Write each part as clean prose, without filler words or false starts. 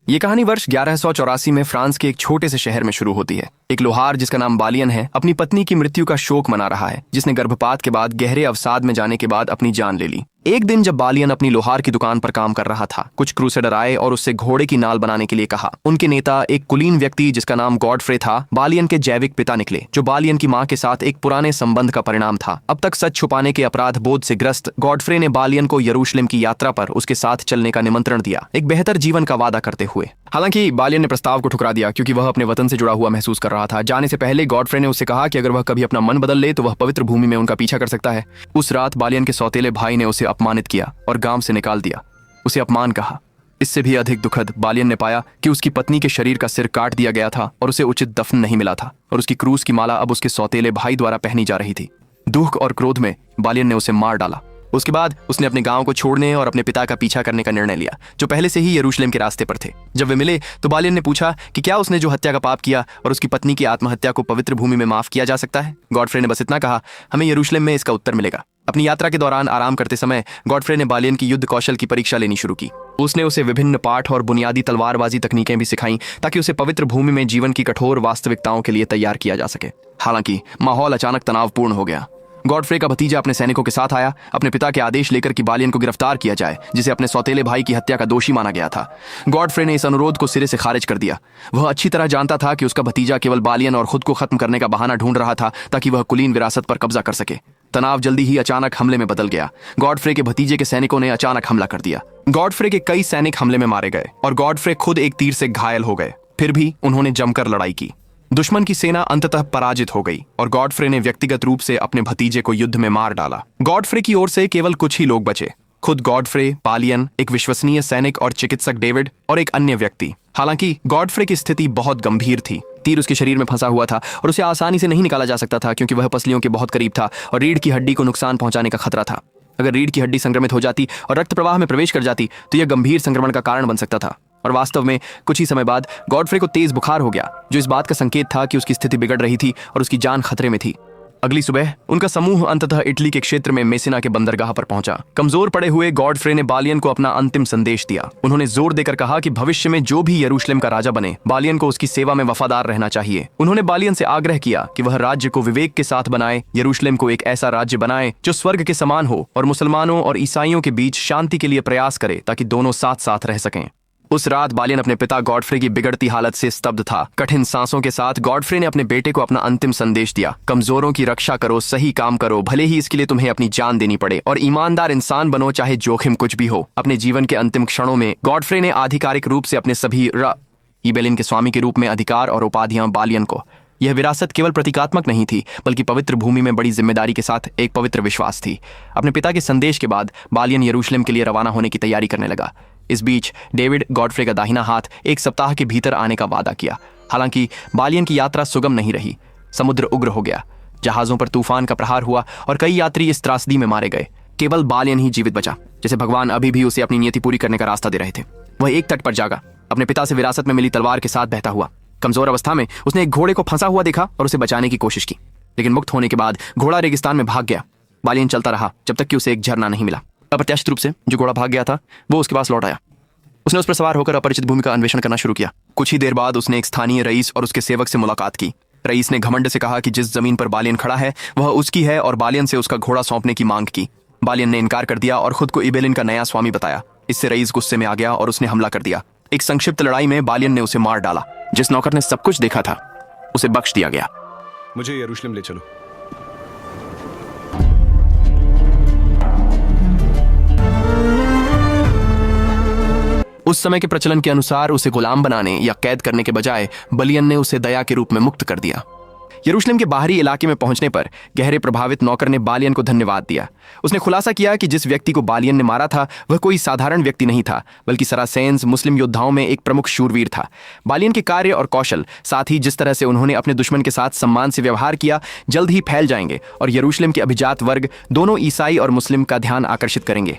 ये कहानी वर्ष 1184 में फ्रांस के एक छोटे से शहर में शुरू होती है। एक लोहार जिसका नाम बालियन है अपनी पत्नी की मृत्यु का शोक मना रहा है, जिसने गर्भपात के बाद गहरे अवसाद में जाने के बाद अपनी जान ले ली। एक दिन जब बालियन अपनी लोहार की दुकान पर काम कर रहा था, कुछ क्रूसेडर आए और उससे घोड़े की नाल बनाने के लिए कहा। उनके नेता एक कुलीन व्यक्ति जिसका नाम गॉडफ्रे था, बालियन के जैविक पिता निकले, जो बालियन की मां के साथ एक पुराने संबंध का परिणाम था। अब तक सच छुपाने के अपराध बोध से ग्रस्त गॉडफ्रे ने बालियन को यरूशलेम की यात्रा पर उसके साथ चलने का निमंत्रण दिया, एक बेहतर जीवन का वादा करते हुए। हालांकि बालियन ने प्रस्ताव को ठुकरा दिया क्योंकि वह अपने वतन से जुड़ा हुआ महसूस कर रहा था। जाने से पहले गॉडफ्रे ने उससे कहा कि अगर वह कभी अपना मन बदल ले तो वह पवित्र भूमि में उनका पीछा कर सकता है। उस रात बालियन के सौतेले भाई ने उसे अपमानित किया और गांव से निकाल दिया। उसे अपमान कहा। इससे भी अधिक दुखद बालियन ने पाया कि उसकी पत्नी के शरीर का सिर काट दिया गया था और उसे उचित दफन नहीं मिला था, और उसकी क्रूस की माला अब उसके सौतेले भाई द्वारा पहनी जा रही थी। दुख और क्रोध में बालियन ने उसे मार डाला। उसके बाद उसने अपने गांव को छोड़ने और अपने पिता का पीछा करने का निर्णय लिया, जो पहले से ही यरूशलेम के रास्ते पर थे। जब वे मिले तो बालियन ने पूछा कि क्या उसने जो हत्या का पाप किया और उसकी पत्नी की आत्महत्या को पवित्र भूमि में माफ किया जा सकता है। गॉडफ्रे ने बस इतना कहा, हमें यरूशलेम में इसका उत्तर मिलेगा। अपनी यात्रा के दौरान आराम करते समय गॉडफ्रे ने बालियन की युद्ध कौशल की परीक्षा लेनी शुरू की। उसने उसे विभिन्न पाठ और बुनियादी तलवारबाजी तकनीकें भी सिखाईं ताकि उसे पवित्र भूमि में जीवन की कठोर वास्तविकताओं के लिए तैयार किया जा सके। हालांकि माहौल अचानक तनावपूर्ण हो गया। गॉडफ्रे का भतीजा अपने सैनिकों के साथ आया, अपने पिता के आदेश लेकर कि बालियन को गिरफ्तार किया जाए, जिसे अपने सौतेले भाई की हत्या का दोषी माना गया था। गॉडफ्रे ने इस अनुरोध को सिरे से खारिज कर दिया। वह अच्छी तरह जानता था कि उसका भतीजा केवल बालियन और खुद को खत्म करने का बहाना ढूंढ रहा था ताकि वह कुलीन विरासत पर कब्जा कर सके। तनाव जल्दी ही अचानक हमले में बदल गया। गॉडफ्रे के भतीजे के सैनिकों ने अचानक हमला कर दिया। गॉडफ्रे के कई सैनिक हमले में मारे गए और गॉडफ्रे खुद एक तीर से घायल हो गए। फिर भी उन्होंने जमकर लड़ाई की। दुश्मन की सेना अंततः पराजित हो गई और गॉडफ्रे ने व्यक्तिगत रूप से अपने भतीजे को युद्ध में मार डाला। गॉडफ्रे की ओर से केवल कुछ ही लोग बचे, खुद गॉडफ्रे, बालियन, एक विश्वसनीय सैनिक और चिकित्सक डेविड और एक अन्य व्यक्ति। हालांकि गॉडफ्रे की स्थिति बहुत गंभीर थी। तीर उसके शरीर में फंसा हुआ था और उसे आसानी से नहीं निकाला जा सकता था क्योंकि वह पसलियों के बहुत करीब था और रीढ़ की हड्डी को नुकसान पहुंचाने का खतरा था। अगर रीढ़ की हड्डी संक्रमित हो जाती और रक्त प्रवाह में प्रवेश कर जाती तो यह गंभीर संक्रमण का कारण बन सकता था। और वास्तव में कुछ ही समय बाद गॉडफ्रे को तेज बुखार हो गया, जो इस बात का संकेत था कि उसकी स्थिति बिगड़ रही थी और उसकी जान खतरे में थी। अगली सुबह उनका समूह अंततः इटली के क्षेत्र में मेसिना के बंदरगाह पर पहुंचा। कमजोर पड़े हुए गॉडफ्रे ने बालियन को अपना अंतिम संदेश दिया। उन्होंने जोर देकर कहा कि भविष्य में जो भी यरूशलेम का राजा बने, बालियन को उसकी सेवा में वफादार रहना चाहिए। उन्होंने बालियन से आग्रह किया कि वह राज्य को विवेक के साथ बनाए, यरूशलेम को एक ऐसा राज्य बनाए जो स्वर्ग के समान हो और मुसलमानों और ईसाइयों के बीच शांति के लिए प्रयास करे ताकि दोनों साथ साथ रह सकें। उस रात बालियन अपने पिता गॉडफ्रे की बिगड़ती हालत से स्तब्ध था। कठिन सांसों के साथ गॉडफ्रे ने अपने बेटे को अपना अंतिम संदेश दिया, कमजोरों की रक्षा करो, सही काम करो, भले ही इसके लिए तुम्हें अपनी जान देनी पड़े, और ईमानदार इंसान बनो चाहे जोखिम कुछ भी हो। अपने जीवन के अंतिम क्षणों में गॉडफ्रे ने आधिकारिक रूप से अपने सभी ईबेलिन के स्वामी के रूप में अधिकार और उपाधियां बालियन को। यह विरासत केवल प्रतीकात्मक नहीं थी बल्कि पवित्र भूमि में बड़ी जिम्मेदारी के साथ एक पवित्र विश्वास थी। अपने पिता के संदेश के बाद बालियन यरूशलेम के लिए रवाना होने की तैयारी करने लगा। इस बीच डेविड गॉडफ्रे का दाहिना हाथ एक सप्ताह के भीतर आने का वादा किया। हालांकि बालियन की यात्रा सुगम नहीं रही। समुद्र उग्र हो गया, जहाजों पर तूफान का प्रहार हुआ और कई यात्री इस त्रासदी में मारे गए। केवल बालियन ही जीवित बचा, जैसे भगवान अभी भी उसे अपनी नियति पूरी करने का रास्ता दे रहे थे। वह एक तट पर जागा, अपने पिता से विरासत में मिली तलवार के साथ बहता हुआ। कमजोर अवस्था में उसने एक घोड़े को फंसा हुआ देखा और उसे बचाने की कोशिश की, लेकिन मुक्त होने के बाद घोड़ा रेगिस्तान में भाग गया। बालियन चलता रहा जब तक कि उसे एक झरना नहीं मिला। अप्रत्याशित रूप से जो घोड़ा भाग गया था वो उसके पास लौट आया। उसने उस पर सवार होकर अपरिचित भूमि का अन्वेषण करना शुरू किया। कुछ ही देर बाद उसने एक स्थानीय रईस और उसके सेवक से मुलाकात की। रईस ने घमंड से कहा कि जिस जमीन पर बालियन खड़ा है वह उसकी है और बालियन से उसका घोड़ा सौंपने की मांग की। बालियन ने इनकार कर दिया और खुद को इबेलिन का नया स्वामी बताया। इससे रईस गुस्से में आ गया और उसने हमला कर दिया। एक संक्षिप्त लड़ाई में बालियन ने उसे मार डाला। जिस नौकर ने सब कुछ देखा था उसे बख्श दिया गया। मुझे यरूशलेम ले चलो। उस समय के प्रचलन के अनुसार उसे गुलाम बनाने या कैद करने के बजाय बालियन ने उसे दया के रूप में मुक्त कर दिया। यरूशलेम के बाहरी इलाके में पहुंचने पर गहरे प्रभावित नौकर ने बालियन को धन्यवाद दिया। उसने खुलासा किया कि जिस व्यक्ति को बालियन ने मारा था वह कोई साधारण व्यक्ति नहीं था, बल्कि सरासेन्स मुस्लिम योद्धाओं में एक प्रमुख शूरवीर था। बालियन के कार्य और कौशल, साथ ही जिस तरह से उन्होंने अपने दुश्मन के साथ सम्मान से व्यवहार किया, जल्द ही फैल जाएंगे और यरूशलेम के अभिजात वर्ग, दोनों ईसाई और मुस्लिम, का ध्यान आकर्षित करेंगे।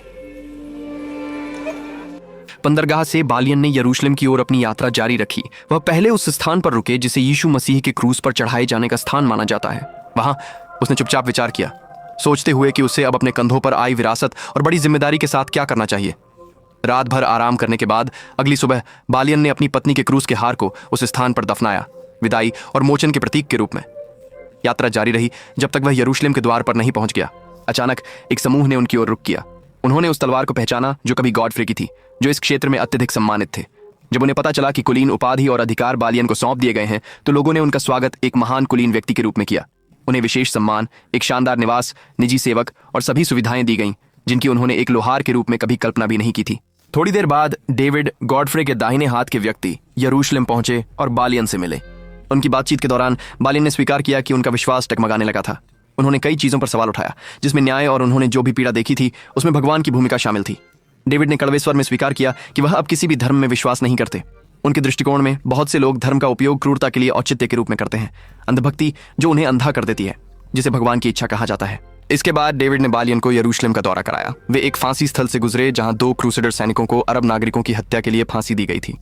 बंदरगाह से बालियन ने यरूशलेम की ओर अपनी यात्रा जारी रखी। वह पहले उस स्थान पर रुके जिसे यीशु मसीह के क्रूस पर चढ़ाए जाने का स्थान माना जाता है। वहां उसने चुपचाप विचार किया, सोचते हुए कि उसे अब अपने कंधों पर आई विरासत और बड़ी जिम्मेदारी के साथ क्या करना चाहिए। रात भर आराम करने के बाद अगली सुबह बालियन ने अपनी पत्नी के क्रूज के हार को उस स्थान पर दफनाया, विदाई और मोचन के प्रतीक के रूप में। यात्रा जारी रही जब तक वह यरूशलेम के द्वार पर नहीं पहुंच गया। अचानक एक समूह ने उनकी ओर रुख किया। उन्होंने उस तलवार को पहचाना जो कभी गॉडफ्रे की थी, जो इस क्षेत्र में अत्यधिक सम्मानित थे। जब उन्हें पता चला कि कुलीन उपाधि और अधिकार बालियन को सौंप दिए गए हैं, तो लोगों ने उनका स्वागत एक महान कुलीन व्यक्ति के रूप में किया। उन्हें विशेष सम्मान, एक शानदार निवास, निजी सेवक और सभी सुविधाएं दी गईं, जिनकी उन्होंने एक लोहार के रूप में कभी कल्पना भी नहीं की थी। थोड़ी देर बाद डेविड, गॉडफ्रे के दाहिने हाथ के व्यक्ति, यरूशलेम पहुंचे और बालियन से मिले। उनकी बातचीत के दौरान बालियन ने स्वीकार किया कि उनका विश्वास टकमगाने लगा था। उन्होंने कई चीजों पर सवाल उठाया, जिसमें न्याय और उन्होंने जो भी पीड़ा देखी थी उसमें भगवान की भूमिका शामिल थी। डेविड ने कड़वे स्वर में स्वीकार किया कि वह अब किसी भी धर्म में विश्वास नहीं करते। उनके दृष्टिकोण में बहुत से लोग धर्म का उपयोग क्रूरता के लिए औचित्य के रूप में करते हैं, अंधभक्ति जो उन्हें अंधा कर देती है, जिसे भगवान की इच्छा कहा जाता है। इसके बाद डेविड ने बालियन को यरूशलेम का दौरा कराया। वे एक फांसी स्थल से गुजरे जहां 2 क्रूसेडर सैनिकों को अरब नागरिकों की हत्या के लिए फांसी दी गई थी।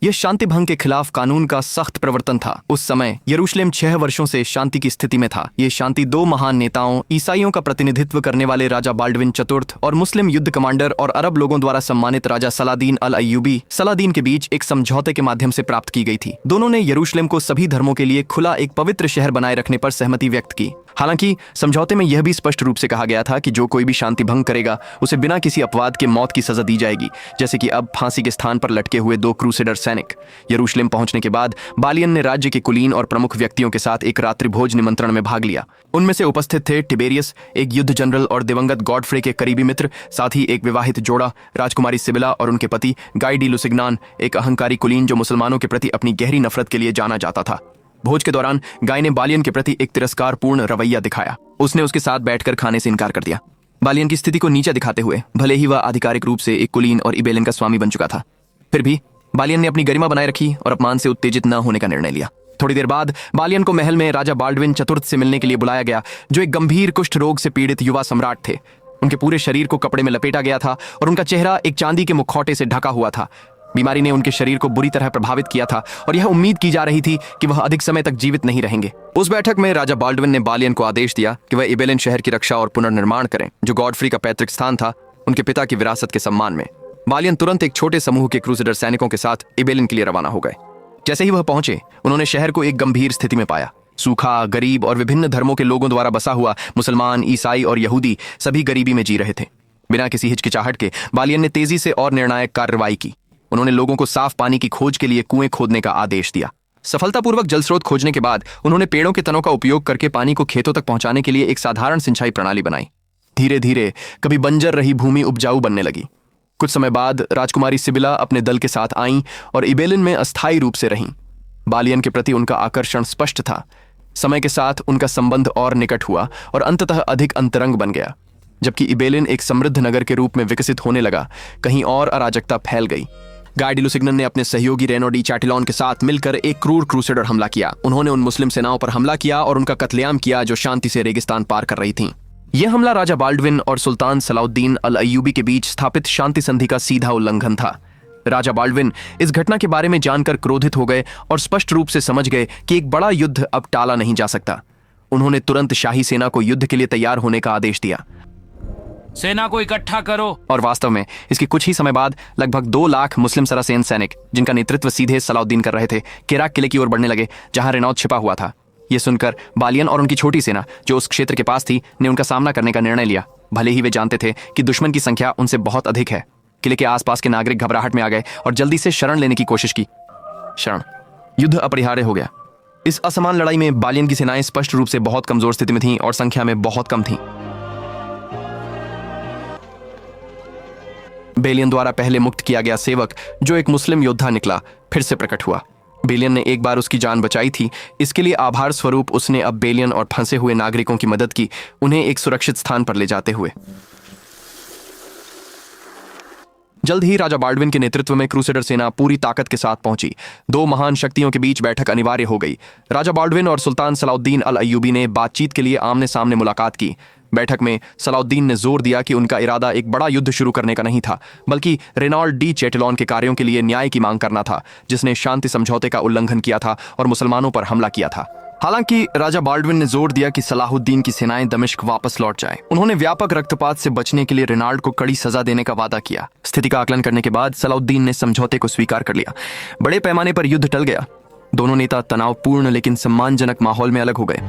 यह शांति भंग के खिलाफ कानून का सख्त प्रवर्तन था। उस समय यरूशलेम 6 वर्षों से शांति की स्थिति में था। ये शांति 2 महान नेताओं, ईसाइयों का प्रतिनिधित्व करने वाले राजा बाल्डविन चतुर्थ और मुस्लिम युद्ध कमांडर और अरब लोगों द्वारा सम्मानित राजा सलादीन अल अय्यूबी सलादीन के बीच एक समझौते के माध्यम से प्राप्त की गई थी। दोनों ने यरूशलेम को सभी धर्मों के लिए खुला एक पवित्र शहर बनाए रखने पर सहमति व्यक्त की। हालांकि समझौते में यह भी स्पष्ट रूप से कहा गया था कि जो कोई भी शांति भंग करेगा उसे बिना किसी अपवाद के मौत की सजा दी जाएगी, जैसे कि अब फांसी के स्थान पर लटके हुए 2 क्रूसेडर सैनिक। यरूशलेम पहुंचने के बाद बालियन ने राज्य के कुलीन और प्रमुख व्यक्तियों के साथ एक रात्रि भोज निमंत्रण में भाग लिया। उनमें से उपस्थित थे टिबेरियस, एक युद्ध जनरल और दिवंगत गॉडफ्रे के करीबी मित्र, साथ ही एक विवाहित जोड़ा, राजकुमारी सिबिला और उनके पति गाई डी लुसिग्नान, एक अहंकारी कुलीन जो मुसलमानों के प्रति अपनी गहरी नफरत के लिए जाना जाता था। भोज के दौरान गाय ने बालियन के प्रति एक तिरस्कारपूर्ण रवैया दिखाया। उसने उसके साथ बैठकर खाने से इनकार कर दिया। बालियन की स्थिति को नीचा दिखाते हुए, भले ही वह आधिकारिक रूप से एक कुलीन और इबेलिन का स्वामी बन चुका था, फिर भी बालियन ने अपनी गरिमा बनाए रखी और अपमान से उत्तेजित न होने का निर्णय लिया। थोड़ी देर बाद बालियन को महल में राजा बाल्डविन चतुर्थ से मिलने के लिए बुलाया गया, जो एक गंभीर कुष्ठ रोग से पीड़ित युवा सम्राट थे। उनके पूरे शरीर को कपड़े में लपेटा गया था और उनका चेहरा एक चांदी के मुखौटे से ढका हुआ था। बीमारी ने उनके शरीर को बुरी तरह प्रभावित किया था और यह उम्मीद की जा रही थी कि वह अधिक समय तक जीवित नहीं रहेंगे। उस बैठक में राजा बाल्डविन ने बालियन को आदेश दिया कि वह इबेलिन शहर की रक्षा और पुनर्निर्माण करें, जो गॉडफ्री का पैतृक स्थान था, उनके पिता की विरासत के सम्मान में। बालियन तुरंत एक छोटे समूह के क्रूसेडर सैनिकों के साथ इबेलिन के लिए रवाना हो गए। जैसे ही वह पहुंचे, उन्होंने शहर को एक गंभीर स्थिति में पाया। सूखा, गरीब और विभिन्न धर्मों के लोगों द्वारा बसा हुआ मुसलमान, ईसाई और यहूदी सभी गरीबी में जी रहे थे। बिना किसी हिचकिचाहट के बालियन ने तेजी से और निर्णायक कार्रवाई की। उन्होंने लोगों को साफ पानी की खोज के लिए कुएं खोदने का आदेश दिया। सफलतापूर्वक जल स्रोत खोजने के बाद उन्होंने पेड़ों के तनों का उपयोग करके पानी को खेतों तक पहुंचाने के लिए एक साधारण सिंचाई प्रणाली बनाई। धीरे धीरे कभी बंजर रही भूमि उपजाऊ बनने लगी। कुछ समय बाद राजकुमारी सिबिला अपने दल के साथ आईं और इबेलिन में अस्थायी रूप से रहीं। बालियन के प्रति उनका आकर्षण स्पष्ट था। समय के साथ उनका संबंध और निकट हुआ और अंततः अधिक अंतरंग बन गया। जबकि इबेलिन एक समृद्ध नगर के रूप में विकसित होने लगा, कहीं और अराजकता फैल गई। गाय डी लुसिग्नन ने अपने सहयोगी रेनो डी चैटिलॉन के साथ मिलकर एक क्रूर क्रूसेडर हमला किया। उन्होंने उन मुस्लिम सेनाओं पर हमला किया और उनका कत्लेआम किया जो शांति से रेगिस्तान पार कर रही थीं। यह हमला राजा बाल्डविन और सुल्तान सलाउद्दीन अल अय्यूबी के बीच स्थापित शांति संधि का सीधा उल्लंघन था। राजा बाल्डविन इस घटना के बारे में जानकर क्रोधित हो गए और स्पष्ट रूप से समझ गए कि एक बड़ा युद्ध अब टाला नहीं जा सकता। उन्होंने तुरंत शाही सेना को युद्ध के लिए तैयार होने का आदेश दिया। सेना को इकट्ठा करो। और वास्तव में इसके कुछ ही समय बाद लगभग 2 लाख मुस्लिम सरासेन सैनिक, जिनका नेतृत्व सीधे सलाउद्दीन कर रहे थे, केराक किले की ओर बढ़ने लगे, जहां रेनौत छिपा हुआ था। यह सुनकर बालियन और उनकी छोटी सेना, जो उस क्षेत्र के पास थी, ने उनका सामना करने का निर्णय लिया। भले ही वे जानते थे कि दुश्मन की संख्या उनसे बहुत अधिक है। किले के आसपास के नागरिक घबराहट में आ गए और जल्दी से शरण लेने की कोशिश की। शरण, युद्ध अपरिहार्य हो गया। इस असमान लड़ाई में बालियन की सेनाएं स्पष्ट रूप से बहुत कमजोर स्थिति में थीं और संख्या में बहुत कम थीं। बेलियन द्वारा पहले मुक्त किया गया सेवक, जो एक मुस्लिम योद्धा निकला, फिर से प्रकट हुआ। बेलियन ने एक बार उसकी जान बचाई थी, इसके लिए आभार स्वरूप उसने अब बेलियन और फंसे हुए नागरिकों की मदद की, उन्हें एक सुरक्षित स्थान पर ले जाते हुए। जल्द ही राजा बाल्डविन के नेतृत्व में क्रूसेडर सेना पूरी ताकत के साथ पहुंची। 2 महान शक्तियों के बीच बैठक अनिवार्य हो गई। राजा बाल्डविन और सुल्तान सलाउद्दीन अल अय्यूबी ने बातचीत के लिए आमने सामने मुलाकात की। बैठक में सलाउद्दीन ने जोर दिया कि उनका इरादा एक बड़ा युद्ध शुरू करने का नहीं था, बल्कि रेनॉल्ड डी चैटिलॉन के कार्यों के लिए न्याय की मांग करना था, जिसने शांति समझौते का उल्लंघन किया था और मुसलमानों पर हमला किया था। हालांकि राजा बाल्डविन ने जोर दिया कि सलाहुद्दीन की सेनाएं दमिश्क वापस लौट जाएं। उन्होंने व्यापक रक्तपात से बचने के लिए रेनाल्ड को कड़ी सजा देने का वादा किया। स्थिति का आकलन करने के बाद सलाहुद्दीन ने समझौते को स्वीकार कर लिया। बड़े पैमाने पर युद्ध टल गया। दोनों नेता तनावपूर्ण लेकिन सम्मानजनक माहौल में अलग हो गए।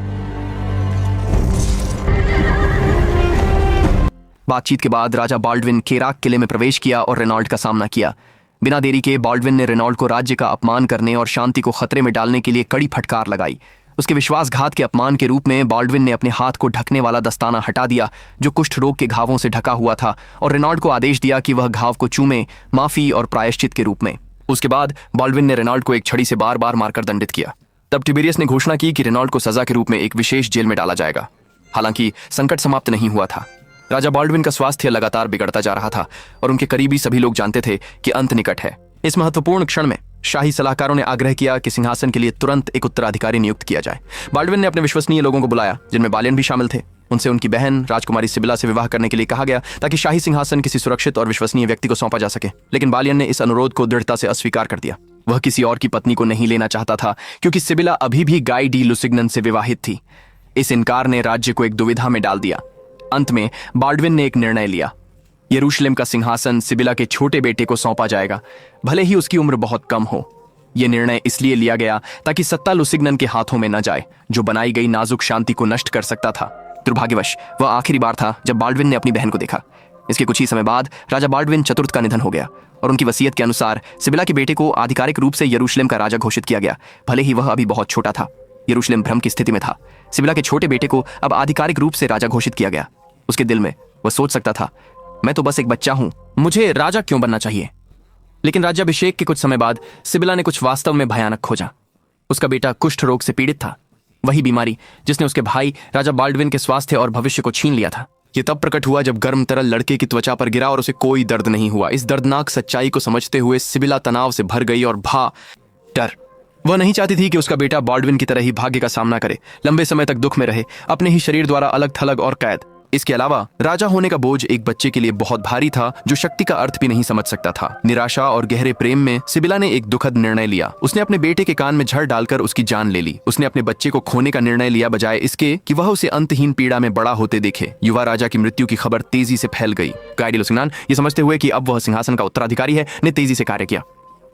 बातचीत के बाद राजा बाल्डविन केराक किले में प्रवेश किया और रेनाल्ड का सामना किया। बिना देरी के बाल्डविन ने रेनाल्ड को राज्य का अपमान करने और शांति को खतरे में डालने के लिए कड़ी फटकार लगाई। उसके विश्वासघात के अपमान के रूप में बाल्डविन ने अपने हाथ को ढकने वाला दस्ताना हटा दिया जो कुष्ठ रोग के घावों से ढका हुआ था, और रेनाल्ड को आदेश दिया कि वह घाव को चूमे, माफी और प्रायश्चित के रूप में। उसके बाद बाल्डविन ने रेनाल्ड को एक छड़ी से बार बार मारकर दंडित किया। तब टिबेरियस ने घोषणा की कि रेनाल्ड को सजा के रूप में एक विशेष जेल में डाला जाएगा। हालांकि संकट समाप्त नहीं हुआ था। राजा बाल्डविन का स्वास्थ्य लगातार बिगड़ता जा रहा था और उनके करीबी सभी लोग जानते थे कि अंत निकट है। इस महत्वपूर्ण क्षण में शाही सलाहकारों ने आग्रह किया कि सिंहासन के लिए तुरंत एक उत्तराधिकारी नियुक्त किया जाए। बाल्डविन ने अपने विश्वसनीय लोगों को बुलाया, जिनमें बालियन भी शामिल थे। उनसे उनकी बहन राजकुमारी सिबिला से विवाह करने के लिए कहा गया ताकि शाही सिंहासन किसी सुरक्षित और विश्वसनीय व्यक्ति को सौंपा जा सके। लेकिन बालियन ने इस अनुरोध को दृढ़ता से अस्वीकार कर दिया। वह किसी और की पत्नी को नहीं लेना चाहता था क्योंकि सिबिला अभी भी गाई डी लुसिग्नन से विवाहित थी। इस इनकार ने राज्य को एक दुविधा में डाल दिया। अंत में बाल्डविन ने एक निर्णय लिया। यरूशलेम का सिंहासन सिबिला के छोटे बेटे को सौंपा जाएगा, भले ही उसकी उम्र बहुत कम हो। यह निर्णय इसलिए लिया गया ताकि सत्ता लुसिग्नन के हाथों में न जाए, जो बनाई गई नाजुक शांति को नष्ट कर सकता था। दुर्भाग्यवश वह आखिरी बार था जब बाल्डविन ने अपनी बहन को देखा। इसके कुछ ही समय बाद राजा बाल्डविन चतुर्थ का निधन हो गया और उनकी वसीयत के अनुसार सिबिला के बेटे को आधिकारिक रूप से यरूशलेम का राजा घोषित किया गया, भले ही वह अभी बहुत छोटा था। यरूशलेम भ्रम की स्थिति में था। सिबिला के छोटे बेटे को अब आधिकारिक रूप से राजा घोषित किया गया। उसके दिल में वह सोच सकता था, मैं तो बस एक बच्चा हूं, मुझे राजा क्यों बनना चाहिए। लेकिन राज्याभिषेक के कुछ समय बाद सिबिला ने कुछ वास्तव में भयानक खोजा। उसका बेटा कुष्ठ रोग से पीड़ित था, वही बीमारी जिसने उसके भाई राजा बाल्डविन के स्वास्थ्य और भविष्य को छीन लिया था। यह तब प्रकट हुआ जब गर्म तरल लड़के की त्वचा पर गिरा और उसे कोई दर्द नहीं हुआ। इस दर्दनाक सच्चाई को समझते हुए सिबिला तनाव से भर गई और डर। वह नहीं चाहती थी कि उसका बेटा बाल्डविन की तरह ही भाग्य का सामना करे, लंबे समय तक दुख में रहे, अपने ही शरीर द्वारा अलग थलग और कैद। इसके अलावा राजा होने का बोझ एक बच्चे के लिए बहुत भारी था जो शक्ति का अर्थ भी नहीं समझ सकता था। निराशा और गहरे प्रेम में सिबिला ने एक दुखद निर्णय लिया। उसने अपने बेटे के कान में झड़ डालकर उसकी जान ले ली। उसने अपने बच्चे को खोने का निर्णय लिया, बजाय इसके कि वह उसे अंतहीन पीड़ा में बड़ा होते देखे। युवा राजा की मृत्यु की खबर तेजी से फैल गई। गाई डी लुसिग्नन ये समझते हुए कि अब वह सिंहासन का उत्तराधिकारी है, ने तेजी से कार्य किया।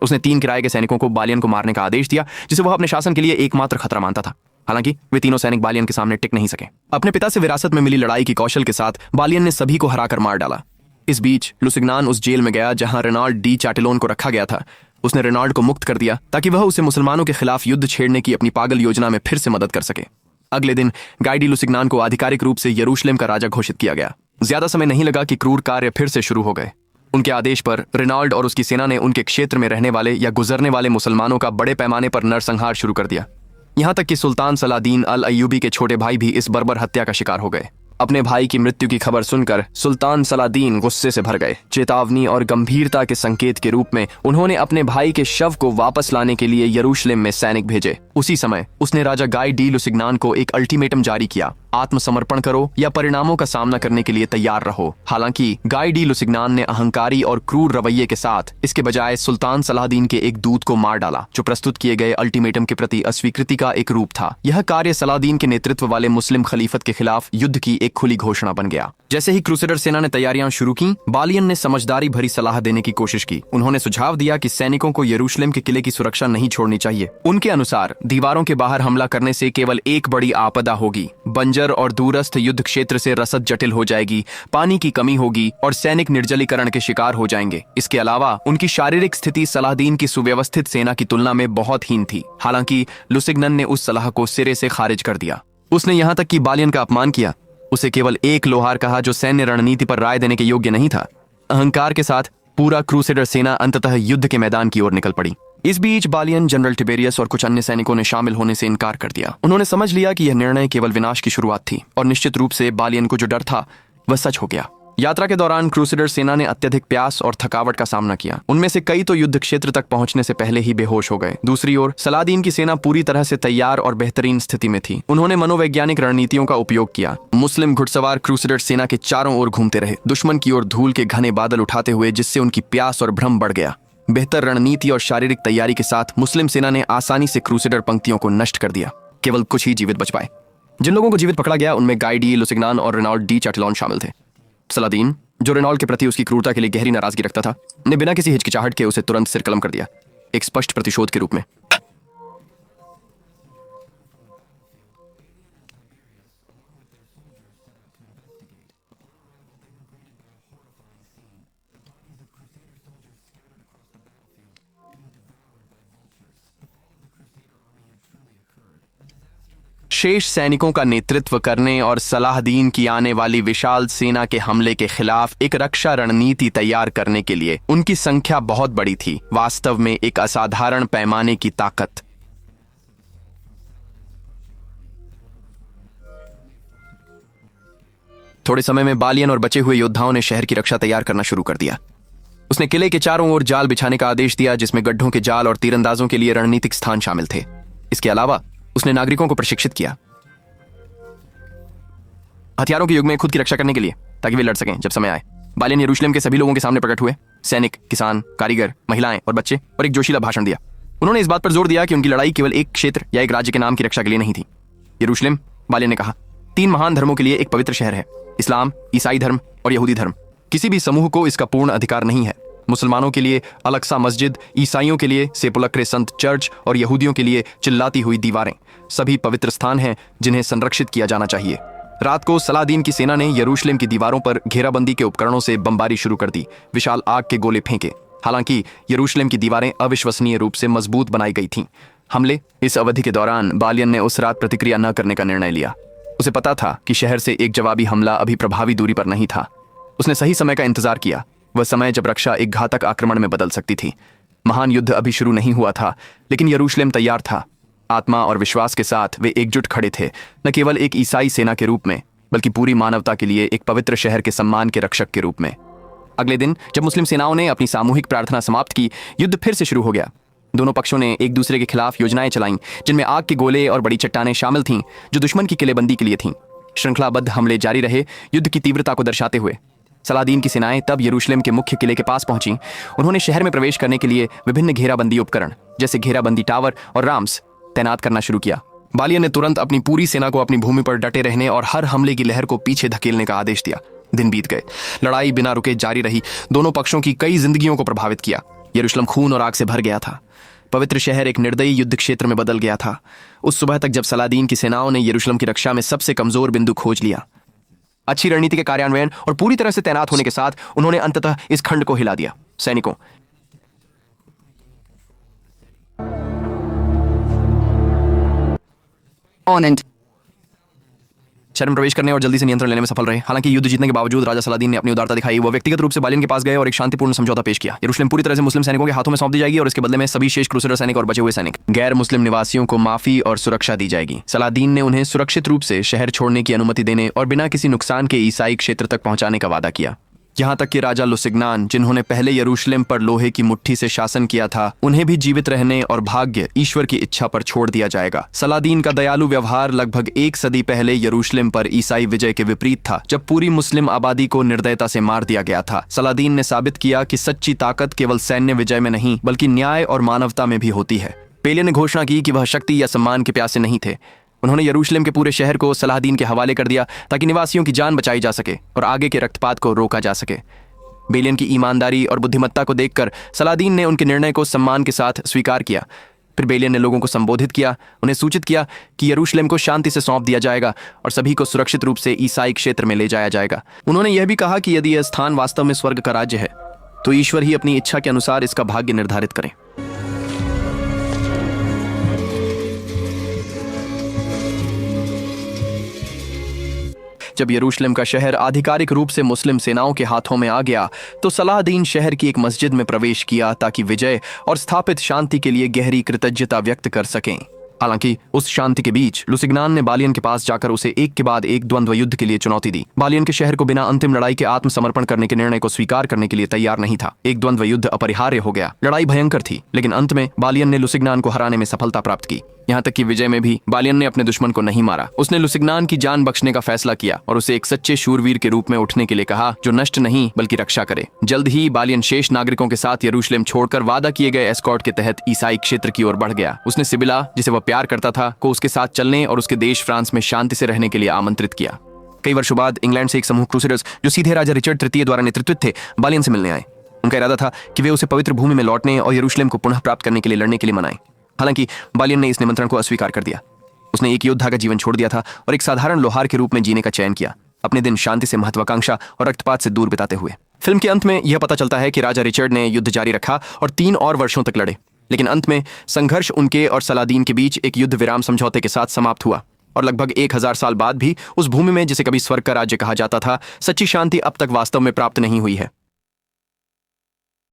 उसने 3 किराए के सैनिकों को बालियन को मारने का आदेश दिया, जिसे वह अपने शासन के लिए एकमात्र खतरा मानता था। हालांकि वे तीनों सैनिक बालियन के सामने टिक नहीं सके। अपने पिता से विरासत में मिली लड़ाई की कौशल के साथ बालियन ने सभी को हराकर मार डाला। इस बीच लुसिग्नान उस जेल में गया जहां रेनाल्ड डी चाटेलोन को रखा गया था। उसने रेनाल्ड को मुक्त कर दिया ताकि वह उसे मुसलमानों के खिलाफ युद्ध छेड़ने की अपनी पागल योजना में फिर से मदद कर सके। अगले दिन गाई डी लुसिग्नान को आधिकारिक रूप से यरूशलेम का राजा घोषित किया गया। ज्यादा समय नहीं लगा कि क्रूर कार्य फिर से शुरू हो गए। उनके आदेश पर रेनाल्ड और उसकी सेना ने उनके क्षेत्र में रहने वाले या गुजरने वाले मुसलमानों का बड़े पैमाने पर नरसंहार शुरू कर दिया। यहां तक कि सुल्तान सलादीन अल अय्यूबी के छोटे भाई भी इस बर्बर हत्या का शिकार हो गए। अपने भाई की मृत्यु की खबर सुनकर सुल्तान सलादीन गुस्से से भर गए। चेतावनी और गंभीरता के संकेत के रूप में उन्होंने अपने भाई के शव को वापस लाने के लिए यरूशलेम में सैनिक भेजे। उसी समय उसने राजा गाई डी लुसिग्नान को एक अल्टीमेटम जारी किया, आत्मसमर्पण करो या परिणामों का सामना करने के लिए तैयार रहो। हालांकि गाई डी लुसिग्नान ने अहंकारी और क्रूर रवैये के साथ इसके बजाय सुल्तान सलादीन के एक दूत को मार डाला, जो प्रस्तुत किए गए अल्टीमेटम के प्रति अस्वीकृति का एक रूप था। यह कार्य सलादीन के नेतृत्व वाले मुस्लिम खलीफत के खिलाफ युद्ध की एक खुली घोषणा बन गया। जैसे ही क्रूसेडर सेना ने तैयारियां शुरू की, बालियन ने समझदारी भरी सलाह देने की कोशिश की। उन्होंने सुझाव दिया कि सैनिकों को यरूशलेम के किले की सुरक्षा नहीं छोड़नी चाहिए। उनके अनुसार दीवारों के बाहर हमला करने से केवल एक बड़ी आपदा होगी, बंजर और दूरस्थ युद्ध क्षेत्र से रसद जटिल हो जाएगी, पानी की कमी होगी और सैनिक निर्जलीकरण के शिकार हो जाएंगे। इसके अलावा उनकी शारीरिक स्थिति सलादीन की सुव्यवस्थित सेना की तुलना में बहुत हीन थी। हालांकि लुसिग्नन ने उस सलाह को सिरे से खारिज कर दिया। उसने यहाँ तक कि बालियन का अपमान किया, उसे केवल एक लोहार कहा जो सैन्य रणनीति पर राय देने के योग्य नहीं था। अहंकार के साथ पूरा क्रूसेडर सेना अंततः युद्ध के मैदान की ओर निकल पड़ी। इस बीच बालियन, जनरल टिबेरियस और कुछ अन्य सैनिकों ने शामिल होने से इनकार कर दिया। उन्होंने समझ लिया कि यह निर्णय केवल विनाश की शुरुआत थी और निश्चित रूप से बालियन को जो डर था वह सच हो गया। यात्रा के दौरान क्रूसेडर सेना ने अत्यधिक प्यास और थकावट का सामना किया। उनमें से कई तो युद्ध क्षेत्र तक पहुंचने से पहले ही बेहोश हो गए। दूसरी ओर सलादीन की सेना पूरी तरह से तैयार और बेहतरीन स्थिति में थी। उन्होंने मनोवैज्ञानिक रणनीतियों का उपयोग किया। मुस्लिम घुड़सवार क्रूसेडर सेना के चारों ओर घूमते रहे, दुश्मन की ओर धूल के घने बादल उठाते हुए, जिससे उनकी प्यास और भ्रम बढ़ गया। बेहतर रणनीति और शारीरिक तैयारी के साथ मुस्लिम सेना ने आसानी से क्रूसेडर पंक्तियों को नष्ट कर दिया। केवल कुछ ही जीवित बच पाए। जिन लोगों को जीवित पकड़ा गया उनमें गाई डी लुसिग्नान और रेनॉल्ड डी चैटलॉन शामिल थे। सलादीन, जो रेनॉल्ड के प्रति उसकी क्रूरता के लिए गहरी नाराजगी रखता था, ने बिना किसी हिचकिचाहट के उसे तुरंत सिरकलम कर दिया, एक स्पष्ट प्रतिशोध के रूप में। शेष सैनिकों का नेतृत्व करने और सलाहदीन की आने वाली विशाल सेना के हमले के खिलाफ एक रक्षा रणनीति तैयार करने के लिए उनकी संख्या बहुत बड़ी थी, वास्तव में एक असाधारण पैमाने की ताकत। थोड़े समय में बालियन और बचे हुए योद्धाओं ने शहर की रक्षा तैयार करना शुरू कर दिया। उसने किले के चारों ओर जाल बिछाने का आदेश दिया, जिसमें गड्ढों के जाल और तीरंदाजों के लिए रणनीतिक स्थान शामिल थे। इसके अलावा उसने नागरिकों को प्रशिक्षित किया हथियारों के युग में खुद की रक्षा करने के लिए, ताकि वे लड़ सकें जब समय आए। बालियन यरूशलेम के सभी लोगों के सामने प्रकट हुए, सैनिक, किसान, कारीगर, महिलाएं और बच्चे, और एक जोशीला भाषण दिया। उन्होंने इस बात पर जोर दिया कि उनकी लड़ाई केवल एक क्षेत्र या एक राज्य के नाम की रक्षा के लिए नहीं थी। यरूशलेम, बालियन ने कहा, 3 महान धर्मों के लिए एक पवित्र शहर है, इस्लाम, ईसाई धर्म और यहूदी धर्म। किसी भी समूह को इसका पूर्ण अधिकार नहीं है। मुसलमानों के लिए अलक्सा मस्जिद, ईसाइयों के लिए सेपुलक्रे संत चर्च और यहूदियों के लिए चिल्लाती हुई दीवारें सभी पवित्र स्थान हैं जिन्हें संरक्षित किया जाना चाहिए। रात को सलादीन की सेना ने यरूशलेम की दीवारों पर घेराबंदी के उपकरणों से बमबारी शुरू कर दी, विशाल आग के गोले फेंके। हालांकि यरूशलेम की दीवारें अविश्वसनीय रूप से मजबूत बनाई गई थीं। हमले इस अवधि के दौरान बालियन ने उस रात प्रतिक्रिया न करने का निर्णय लिया। उसे पता था कि शहर से एक जवाबी हमला अभी प्रभावी दूरी पर नहीं था। उसने सही समय का इंतजार किया, वह समय जब रक्षा एक घातक आक्रमण में बदल सकती थी। महान युद्ध अभी शुरू नहीं हुआ था, लेकिन यरूशलेम तैयार था। आत्मा और विश्वास के साथ वे एकजुट खड़े थे, न केवल एक ईसाई सेना के रूप में, बल्कि पूरी मानवता के लिए एक पवित्र शहर के सम्मान के रक्षक के रूप में। अगले दिन जब मुस्लिम सेनाओं ने अपनी सामूहिक प्रार्थना समाप्त की, युद्ध फिर से शुरू हो गया। दोनों पक्षों ने एक दूसरे के खिलाफ योजनाएं चलाईं, जिनमें आग के गोले और बड़ी चट्टानें शामिल थीं, जो दुश्मन की किलेबंदी के लिए थीं। श्रृंखलाबद्ध हमले जारी रहे, युद्ध की तीव्रता को दर्शाते हुए। सलादीन की सेनाएं तब यरूशलेम के मुख्य किले के पास पहुंची। उन्होंने शहर में प्रवेश करने के लिए विभिन्न घेराबंदी उपकरण, जैसे घेराबंदी टावर और राम्स, तैनात करना शुरू किया। बालियन ने तुरंत अपनी पूरी सेना को अपनी भूमि पर डटे रहने और हर हमले की लहर को पीछे धकेलने का आदेश दिया। दिन बीत गए, लड़ाई बिना रुके जारी रही, दोनों पक्षों की कई जिंदगियों को प्रभावित किया। यरूशलेम खून और आग से भर गया था। पवित्र शहर एक निर्दयी युद्ध क्षेत्र में बदल गया था। उस सुबह तक जब सलादीन की सेनाओं ने यरूशलेम की रक्षा में सबसे कमजोर बिंदु खोज लिया। अच्छी रणनीति के कार्यान्वयन और पूरी तरह से तैनात होने के साथ उन्होंने अंततः इस खंड को हिला दिया। सैनिकों, शहर में प्रवेश करने और जल्दी से नियंत्रण लेने में सफल रहे। हालांकि युद्ध जीतने के बावजूद राजा सलादीन ने अपनी उदारता दिखाई। वह व्यक्तिगत रूप से बालियन के पास गए और एक शांतिपूर्ण समझौता पेश किया। यरूशलेम पूरी तरह से मुस्लिम सैनिकों के हाथों में सौंप दी जाएगी और इसके बदले में सभी शेष क्रूसेडर सैनिक और बचे हुए सैनिक गैर मुस्लिम निवासियों को माफी और सुरक्षा दी जाएगी। सलादीन ने उन्हें सुरक्षित रूप से शहर छोड़ने की अनुमति देने और बिना किसी नुकसान के ईसाई क्षेत्र तक पहुंचाने का वादा किया। यहाँ तक कि राजा लुसिग्नान, जिन्होंने पहले यरूशलेम पर लोहे की मुट्ठी से शासन किया था, उन्हें भी जीवित रहने और भाग्य ईश्वर की इच्छा पर छोड़ दिया जाएगा। सलादीन का दयालु व्यवहार लगभग 1 सदी पहले यरूशलेम पर ईसाई विजय के विपरीत था, जब पूरी मुस्लिम आबादी को निर्दयता से मार दिया गया था। सलादीन ने साबित किया कि सच्ची ताकत केवल सैन्य विजय में नहीं, बल्कि न्याय और मानवता में भी होती है। पेलियन ने घोषणा की कि वह शक्ति या सम्मान के प्यासे नहीं थे। उन्होंने यरूशलेम के पूरे शहर को सलाहदीन के हवाले कर दिया, ताकि निवासियों की जान बचाई जा सके और आगे के रक्तपात को रोका जा सके। बेलियन की ईमानदारी और बुद्धिमत्ता को देखकर सलादीन ने उनके निर्णय को सम्मान के साथ स्वीकार किया। फिर बेलियन ने लोगों को संबोधित किया, उन्हें सूचित किया कि यरूशलेम को शांति से सौंप दिया जाएगा और सभी को सुरक्षित रूप से ईसाई क्षेत्र में ले जाया जाएगा। उन्होंने यह भी कहा कि यदि यह स्थान वास्तव में स्वर्ग का राज्य है, तो ईश्वर ही अपनी इच्छा के अनुसार इसका भाग्य निर्धारित करें। जब यरूशलेम का शहर आधिकारिक रूप से मुस्लिम सेनाओं के हाथों में आ गया, तो सलाहदीन शहर की एक मस्जिद में प्रवेश किया, ताकि विजय और स्थापित शांति के लिए गहरी कृतज्ञता व्यक्त कर सकें। हालांकि उस शांति के बीच लुसिग्नान ने बालियन के पास जाकर उसे एक के बाद एक द्वंद्व युद्ध के लिए चुनौती दी। बालियन के शहर को बिना अंतिम लड़ाई के आत्मसमर्पण करने के निर्णय को स्वीकार करने के लिए तैयार नहीं था। एक द्वंद्व युद्ध अपरिहार्य हो गया। लड़ाई भयंकर थी, लेकिन अंत में बालियन ने लुसिग्नान को हराने में सफलता प्राप्त की। यहाँ तक कि विजय में भी बालियन ने अपने दुश्मन को नहीं मारा। उसने लुसिग्नान की जान बख्शने का फैसला किया और उसे एक सच्चे शूरवीर के रूप में उठने के लिए कहा जो नष्ट नहीं बल्कि रक्षा करे। जल्द ही बालियन शेष नागरिकों के साथ यरूशलेम छोड़कर वादा किए गए एस्कॉर्ट के तहत ईसाई क्षेत्र की ओर बढ़ गया। उसने सिबिला, जिसे वह प्यार करता था, को उसके साथ चलने और उसके देश फ्रांस में शांति से रहने के लिए आमंत्रित किया। कई वर्षों बाद इंग्लैंड से एक समूह क्रूसेडर्स जो सीधे राजा रिचर्ड तृतीय द्वारा नेतृत्वित थे, बालियन से मिलने आए। उनका इरादा था कि वे उसे पवित्र भूमि में लौटने और यरूशलेम को पुनः प्राप्त करने के लिए लड़ने के लिए मनाएं। हालांकि बालियन ने इस निमंत्रण को अस्वीकार कर दिया। उसने एक योद्धा का जीवन छोड़ दिया था और एक साधारण लोहार के रूप में जीने का चयन किया, अपने दिन शांति से, महत्वाकांक्षा और रक्तपात से दूर बिताते हुए। फिल्म के अंत में यह पता चलता है कि राजा रिचर्ड ने युद्ध जारी रखा और 3 और वर्षों तक लड़े, लेकिन अंत में संघर्ष उनके और सलादीन के बीच एक युद्ध विराम समझौते के साथ समाप्त हुआ और लगभग 1000 साल बाद भी उस भूमि में जिसे कभी स्वर्ग का राज्य कहा जाता था, सच्ची शांति अब तक वास्तव में प्राप्त नहीं हुई है।